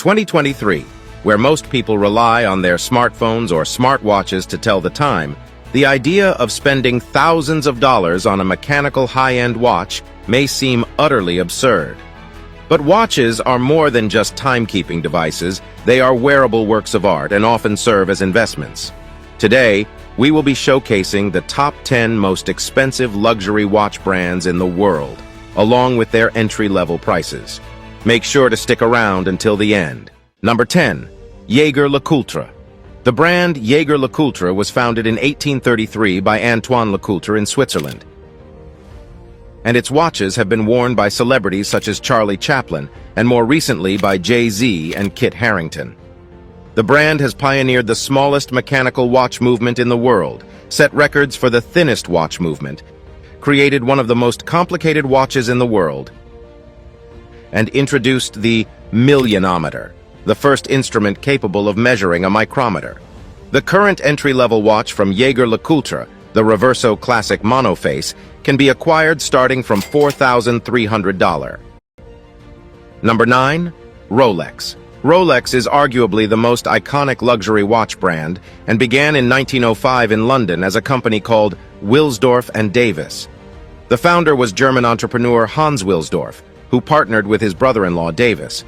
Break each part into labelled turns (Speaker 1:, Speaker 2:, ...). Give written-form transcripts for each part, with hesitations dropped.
Speaker 1: 2023, where most people rely on their smartphones or smartwatches to tell the time, the idea of spending thousands of dollars on a mechanical high-end watch may seem utterly absurd. But watches are more than just timekeeping devices. They are wearable works of art and often serve as investments. Today, we will be showcasing the top 10 most expensive luxury watch brands in the world, along with their entry-level prices. Make sure to stick around until the end. Number 10. Jaeger-LeCoultre. The brand Jaeger-LeCoultre was founded in 1833 by Antoine Lecoultre in Switzerland, and its watches have been worn by celebrities such as Charlie Chaplin and more recently by Jay-Z and Kit Harington. The brand has pioneered the smallest mechanical watch movement in the world, set records for the thinnest watch movement, created one of the most complicated watches in the world, and introduced the millionometer, the first instrument capable of measuring a micrometer. The current entry-level watch from Jaeger-LeCoultre, the Reverso Classic Monoface, can be acquired starting from $4,300. Number 9. Rolex. Rolex is arguably the most iconic luxury watch brand and began in 1905 in London as a company called Wilsdorf and Davis. The founder was German entrepreneur Hans Wilsdorf, who partnered with his brother-in-law Davis.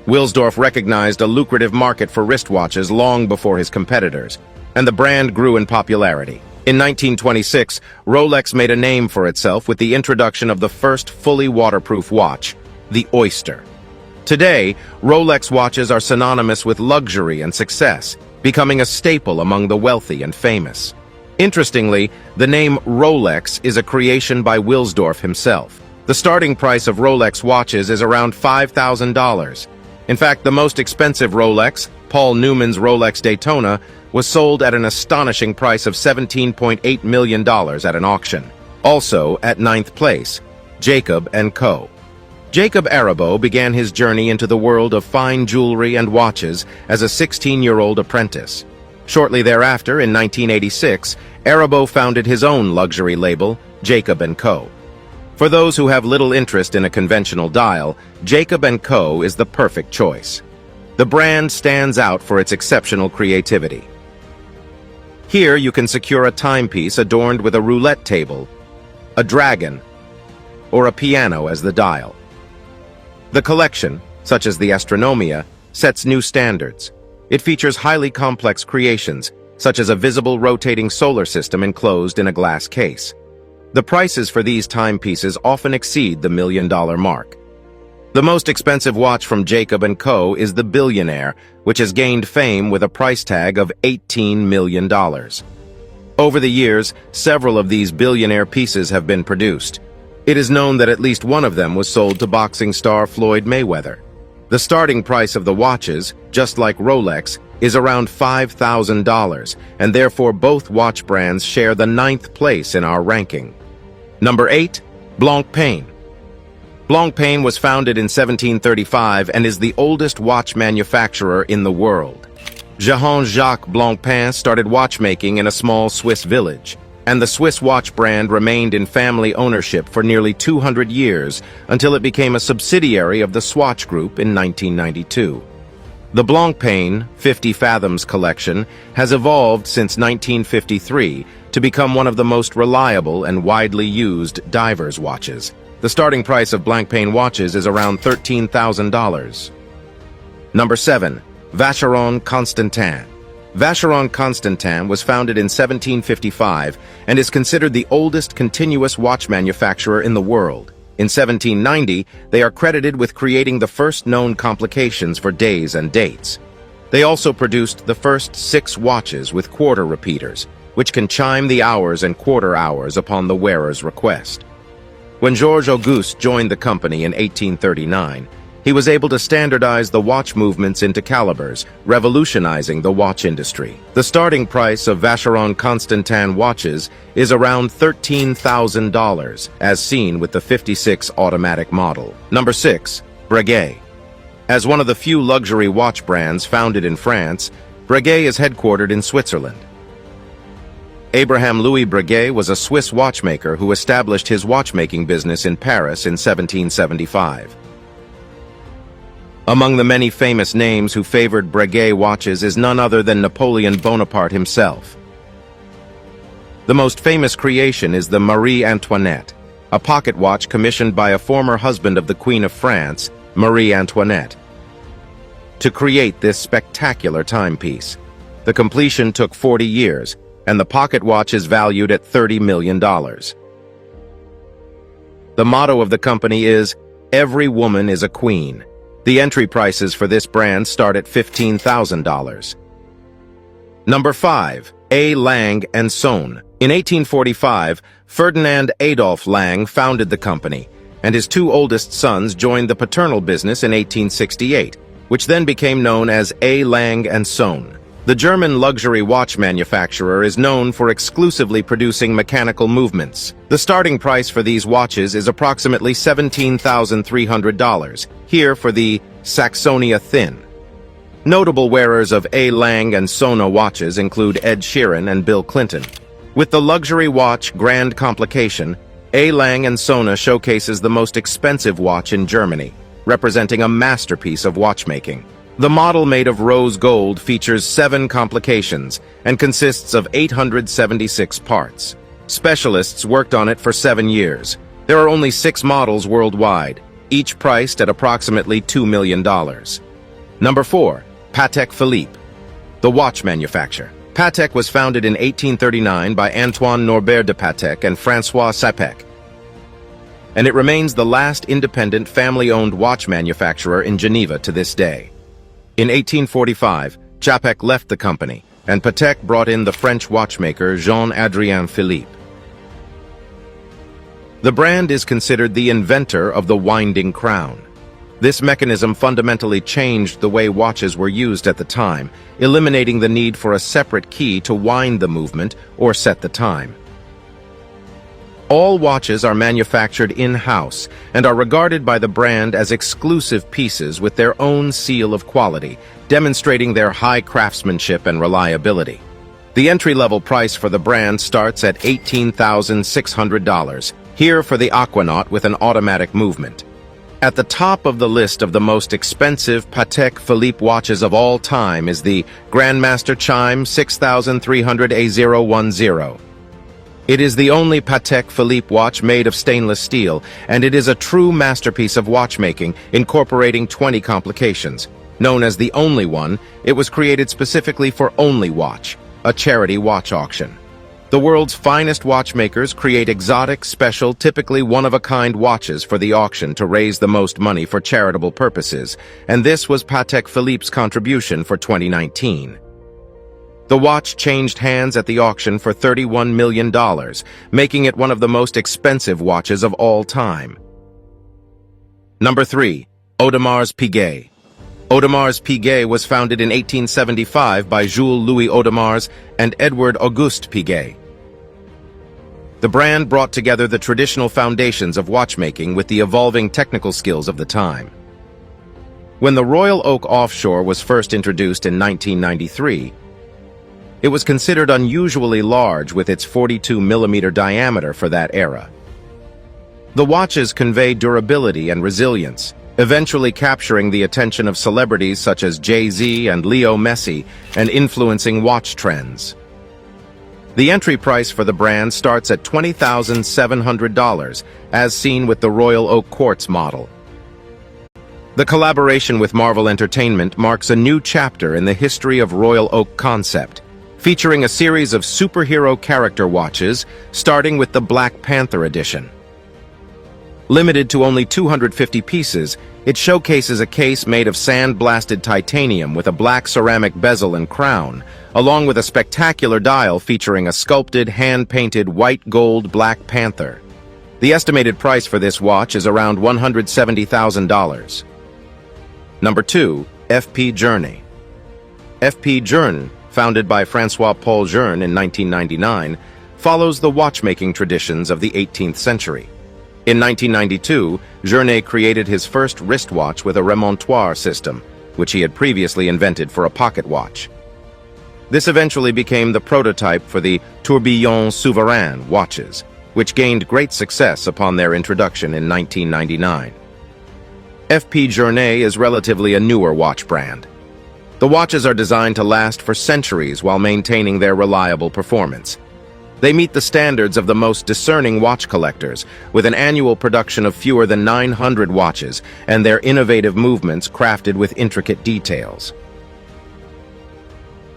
Speaker 1: Wilsdorf recognized a lucrative market for wristwatches long before his competitors, and the brand grew in popularity. In 1926, Rolex made a name for itself with the introduction of the first fully waterproof watch, the Oyster. Today, Rolex watches are synonymous with luxury and success, becoming a staple among the wealthy and famous. Interestingly, the name Rolex is a creation by Wilsdorf himself. The starting price of Rolex watches is around $5,000. In fact, the most expensive Rolex, Paul Newman's Rolex Daytona, was sold at an astonishing price of $17.8 million at an auction. Also, at 9th place, Jacob & Co. Jacob Arabeau began his journey into the world of fine jewelry and watches as a 16-year-old apprentice. Shortly thereafter, in 1986, Arabeau founded his own luxury label, Jacob & Co. For those who have little interest in a conventional dial, Jacob & Co. is the perfect choice. The brand stands out for its exceptional creativity. Here you can secure a timepiece adorned with a roulette table, a dragon, or a piano as the dial. The collection, such as the Astronomia, sets new standards. It features highly complex creations, such as a visible rotating solar system enclosed in a glass case. The prices for these timepieces often exceed the $1 million mark. The most expensive watch from Jacob & Co. is the Billionaire, which has gained fame with a price tag of $18 million. Over the years, several of these billionaire pieces have been produced. It is known that at least one of them was sold to boxing star Floyd Mayweather. The starting price of the watches, just like Rolex, is around $5,000, and therefore both watch brands share the 9th place in our ranking. Number 8. Blancpain. Blancpain was founded in 1735 and is the oldest watch manufacturer in the world. Jean-Jacques Blancpain started watchmaking in a small Swiss village, and the Swiss watch brand remained in family ownership for nearly 200 years until it became a subsidiary of the Swatch Group in 1992. The Blancpain 50 Fathoms collection has evolved since 1953 to become one of the most reliable and widely used divers' watches. The starting price of Blancpain watches is around $13,000. Number 7. Vacheron Constantin. Vacheron Constantin was founded in 1755 and is considered the oldest continuous watch manufacturer in the world. In 1790, they are credited with creating the first known complications for days and dates. They also produced the first 6 watches with quarter repeaters, which can chime the hours and quarter hours upon the wearer's request. When Georges Auguste joined the company in 1839, he was able to standardize the watch movements into calibers, revolutionizing the watch industry. The starting price of Vacheron Constantin watches is around $13,000, as seen with the 56 automatic model. Number 6. Breguet. As one of the few luxury watch brands founded in France, Breguet is headquartered in Switzerland. Abraham Louis Breguet was a Swiss watchmaker who established his watchmaking business in Paris in 1775. Among the many famous names who favored Breguet watches is none other than Napoleon Bonaparte himself. The most famous creation is the Marie Antoinette, a pocket watch commissioned by a former husband of the Queen of France, Marie Antoinette, to create this spectacular timepiece. The completion took 40 years, and the pocket watch is valued at $30 million. The motto of the company is, "Every woman is a queen." The entry prices for this brand start at $15,000. Number 5. A. Lang & Son. In 1845, Ferdinand Adolph Lang founded the company, and his two oldest sons joined the paternal business in 1868, which then became known as A. Lang & Son. The German luxury watch manufacturer is known for exclusively producing mechanical movements. The starting price for these watches is approximately $17,300, here for the Saxonia Thin. Notable wearers of A. Lang & Son watches include Ed Sheeran and Bill Clinton. With the luxury watch Grand Complication, A. Lang & Son showcases the most expensive watch in Germany, representing a masterpiece of watchmaking. The model made of rose gold features 7 complications and consists of 876 parts. Specialists worked on it for 7 years. There are only 6 models worldwide, each priced at approximately $2 million. Number 4. Patek Philippe, the watch manufacturer. Patek was founded in 1839 by Antoine Norbert de Patek and François Sapec, and it remains the last independent family-owned watch manufacturer in Geneva to this day. In 1845, Sapec left the company, and Patek brought in the French watchmaker Jean-Adrien Philippe. The brand is considered the inventor of the winding crown. This mechanism fundamentally changed the way watches were used at the time, eliminating the need for a separate key to wind the movement or set the time. All watches are manufactured in-house and are regarded by the brand as exclusive pieces with their own seal of quality, demonstrating their high craftsmanship and reliability. The entry-level price for the brand starts at $18,600, here for the Aquanaut with an automatic movement. At the top of the list of the most expensive Patek Philippe watches of all time is the Grandmaster Chime 6300 A010. It is the only Patek Philippe watch made of stainless steel, and it is a true masterpiece of watchmaking, incorporating 20 complications. Known as the Only One, it was created specifically for Only Watch, a charity watch auction. The world's finest watchmakers create exotic, special, typically one-of-a-kind watches for the auction to raise the most money for charitable purposes, and this was Patek Philippe's contribution for 2019. The watch changed hands at the auction for $31 million, making it one of the most expensive watches of all time. Number 3. Audemars Piguet. Audemars Piguet was founded in 1875 by Jules Louis Audemars and Edward Auguste Piguet. The brand brought together the traditional foundations of watchmaking with the evolving technical skills of the time. When the Royal Oak Offshore was first introduced in 1993, it was considered unusually large with its 42mm diameter for that era. The watches convey durability and resilience, eventually capturing the attention of celebrities such as Jay-Z and Leo Messi and influencing watch trends. The entry price for the brand starts at $20,700, as seen with the Royal Oak Quartz model. The collaboration with Marvel Entertainment marks a new chapter in the history of Royal Oak concept, featuring a series of superhero character watches, starting with the Black Panther edition. Limited to only 250 pieces, it showcases a case made of sand-blasted titanium with a black ceramic bezel and crown, along with a spectacular dial featuring a sculpted, hand-painted white gold Black Panther. The estimated price for this watch is around $170,000. Number 2. F.P. Journe. F.P. Journe, founded by François-Paul Journe in 1999, follows the watchmaking traditions of the 18th century. In 1992, Journe created his first wristwatch with a remontoire system, which he had previously invented for a pocket watch. This eventually became the prototype for the Tourbillon Souverain watches, which gained great success upon their introduction in 1999. FP Journée is relatively a newer watch brand. The watches are designed to last for centuries while maintaining their reliable performance. They meet the standards of the most discerning watch collectors, with an annual production of fewer than 900 watches and their innovative movements crafted with intricate details.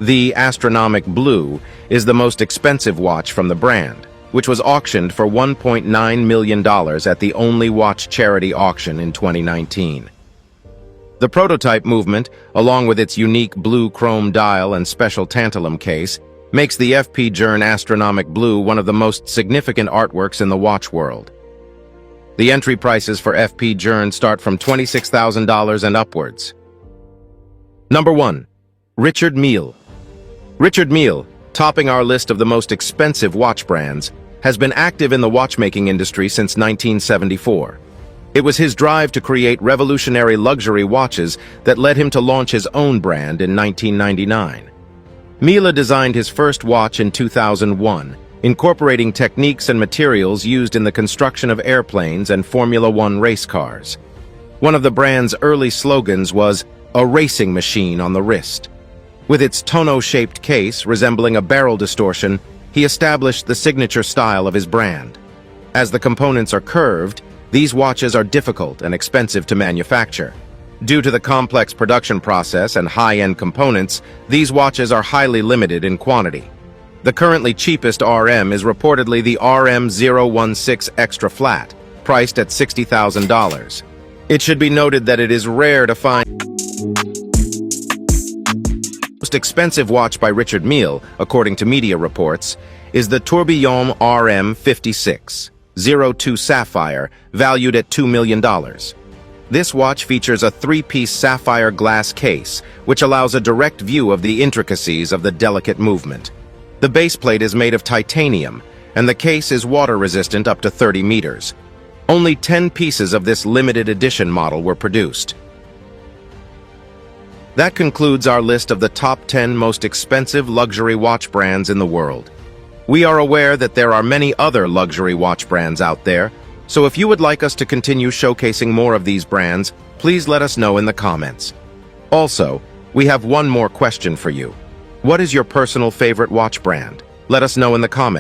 Speaker 1: The Astronomic Blue is the most expensive watch from the brand, which was auctioned for $1.9 million at the Only Watch charity auction in 2019. The prototype movement, along with its unique blue chrome dial and special tantalum case, makes the FP Journe Astronomic Blue one of the most significant artworks in the watch world. The entry prices for FP Journe start from $26,000 and upwards. Number 1. Richard Mille. Richard Mille, topping our list of the most expensive watch brands, has been active in the watchmaking industry since 1974. It was his drive to create revolutionary luxury watches that led him to launch his own brand in 1999. Mille designed his first watch in 2001, incorporating techniques and materials used in the construction of airplanes and Formula One race cars. One of the brand's early slogans was, "A racing machine on the wrist." With its tonneau-shaped case resembling a barrel distortion, he established the signature style of his brand. As the components are curved, these watches are difficult and expensive to manufacture. Due to the complex production process and high-end components, these watches are highly limited in quantity. The currently cheapest RM is reportedly the RM016 Extra Flat, priced at $60,000. It should be noted that it is rare to find. The most expensive watch by Richard Mille, according to media reports, is the Tourbillon RM56 02 Sapphire, valued at $2 million. This watch features a three-piece sapphire glass case, which allows a direct view of the intricacies of the delicate movement. The base plate is made of titanium, and the case is water-resistant up to 30 meters. Only 10 pieces of this limited edition model were produced. That concludes our list of the top 10 most expensive luxury watch brands in the world. We are aware that there are many other luxury watch brands out there, so if you would like us to continue showcasing more of these brands, please let us know in the comments. Also, we have one more question for you. What is your personal favorite watch brand? Let us know in the comments.